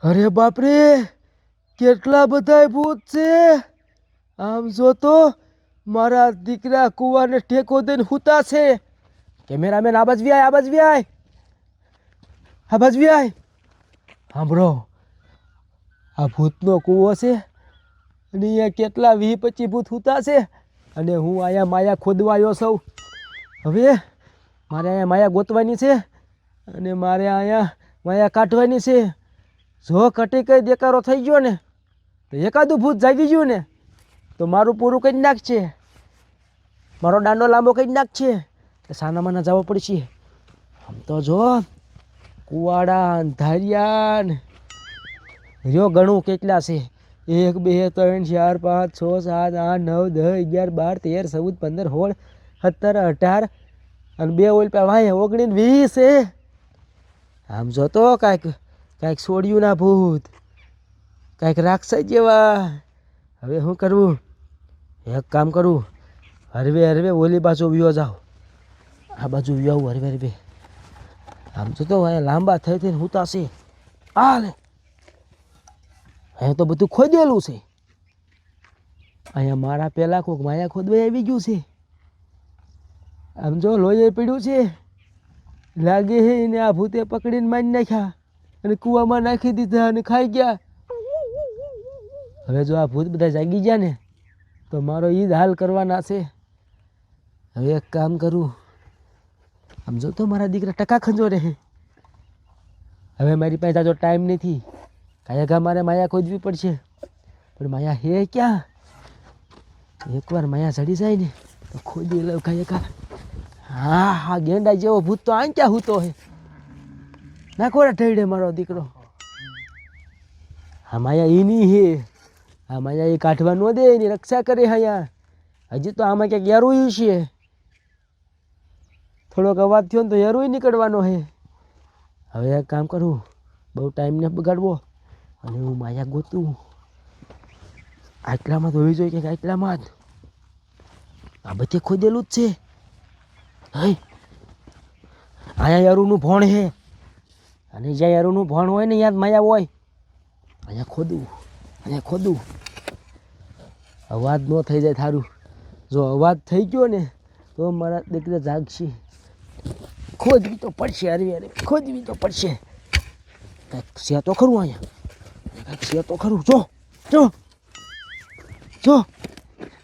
અરે બાપરે, કેટલા બધા ભૂત છે. આમ જો તો મારા દીકરા કુવાને ટેકો દઈને હુતા છે. કેમેરામેન આ બાજુ આય, આ બાજુ આય, આ બાજુ આય. સાંભળો, આ ભૂતનો કૂવો છે અને અહીંયા કેટલા 20-25 ભૂત હુતા છે અને હું અહીંયા માયા ખોદવા આવ્યો છું. હવે મારે અહીંયા માયા ગોતવાની છે અને મારે અહીંયા માયા કાઢવાની છે. જો કટી કઈ દેકારો થઈ ગયો ને તો એકાદું ભૂત જાગી ગયું ને તો મારું પૂરું કરી નાખશે, મારો દાંડો લાંબો કરી નાખશે. તો સાનામાના જવા પડશે. આમ તો જો કુવાડા ધારિયા ને જો ગણું કેટલા છે. 1 2 3 4 5 6 7 8 9 10 11 12 13 14 15 16 17 18 અને 2 ઓલ પે વાય 19 20 છે. આમ જો તો કાંઈક છોડ્યું ના ભૂત, કાંઈક રાક્ષસ જેવા. હવે શું કરવું? એક કામ કરું, હરવે હરવે ઓલી બાજુ વ્યો જાઓ, આ બાજુ વ્યો હરવે હરવે. આમ જો તો અહીંયા લાંબા થઈ થઈને હુતાશે. આ લે, અહીંયા તો બધું ખોદેલું છે. અહીંયા મારા પહેલાં કોઈક માયા ખોદવાઈ આવી ગયું છે. આમ જો લોહી પીડ્યું છે, લાગે છે એને આ ભૂતે પકડીને મારી નાખ્યા અને કૂવામાં નાખી દીધા અને ખાઈ ગયા. હવે જો આ ભૂત બધા જાગી ગયા ને તો મારો ઈ જ હાલ કરવાના છે. હવે એક કામ કરું, આમ જો તો મારા દીકરા ટકા ખંજો રહે. હવે મારી પાસે જો ટાઈમ નથી, કાયગા મારે માયા ખોદવી પડશે. પણ માયા હે ક્યાં? એકવાર માયા ચડી જાય ને તો ખોદી લઉં કાયગા. હા હા, ગેંડા જેવો ભૂત તો આં ક્યાં હૂતો હે. નાખોડા ઠેડે મારો દીકરો. હા માયા એની હે, હા માયા એ કાઢવા ન દે, એની રક્ષા કરે. અહીંયા હજી તો આમાં ક્યાંક યારું છે. થોડોક અવાજ થયો ને તો યારું નીકળવાનો હે. હવે એક કામ કરું, બહુ ટાઈમ ને બગાડવો અને હું માયા ગોતું. આટલામાં તો હોવી જોઈએ કે આટલામાં જ. આ બધે ખોદેલું જ છે. હઈ અહીંયા યારુનું ભણ હે અને જ્યાં યારુનું ભણ હોય ને ત્યાં માયા હોય. અહીંયા ખોદું, અહીંયા ખોદું. અવાજ ન થઈ જાય થારું. જો અવાજ થઈ ગયો ને તો મારા દીકરા જાગશે. ખોદવી તો પડશે, અરે અરે ખોદવી તો પડશે. કાંઈક છે તો ખરું અહીંયા, કાંઈક છે તો ખરું. જો જો જો,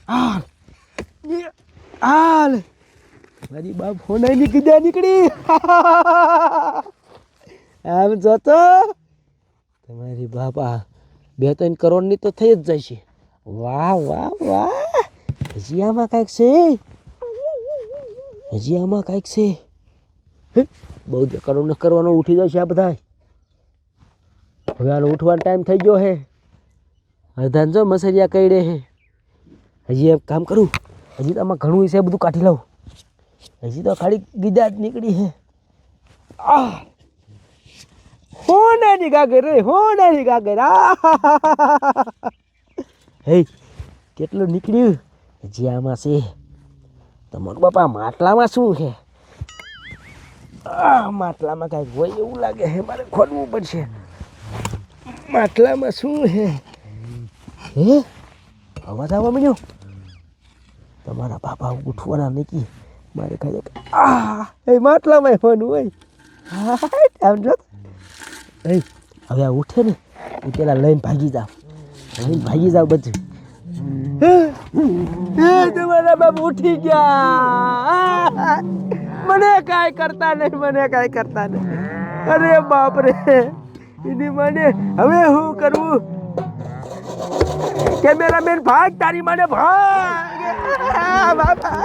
આ આ મારી બાપ હોનાની કીધા નીકળી. આમ જોતો તમારી બાપા 2-3 કરોડની તો થઈ જ જાય છે. વાહ વાહ વાહ, હજી આમાં કાંઈક છે, હજી આમાં કાંઈક છે. બહુ કરોડ કરવાનો ઉઠી જાય છે આ બધા. હવે આનો ઉઠવાનો ટાઈમ થઈ ગયો હે. અડધાન જો મસરિયા કઈડે હે. હજી એક કામ કરું, હજી તો આમાં ઘણું છે, બધું કાઢી લઉં. હજી તો ખાલી ગીદા જ નીકળી હે. આ હોનાની ગાગર રે, હોનાની ગાગર. હે કેટલું નીકળ્યું? હજી આમાં છે. તમારું બાપા માટલામાં શું છે? માટલામાં કાંઈક હોય એવું લાગે છે, મારે ખોદવું પડશે. માટલામાં શું છે? હે અવાજ આવવા મળ્યો? તમારા બાપા ઉઠવાના નથી, મારે ખાઈ એ માટલામાં ફોનું હોય. આમ જો હવે આ ઉઠે ને એ પેલા લઈને ભાગી જાવ, લઈને ભાગી જાવ બધું. તમારા બાપ ઉઠી ગયા, મને કાંઈ કરતા નહીં, મને કાંઈ કરતા નહીં. અરે બાપ રે, એની મને હવે શું કરવું? કેમેરામેન ભાગ, તારી મને ભાગ. બાપા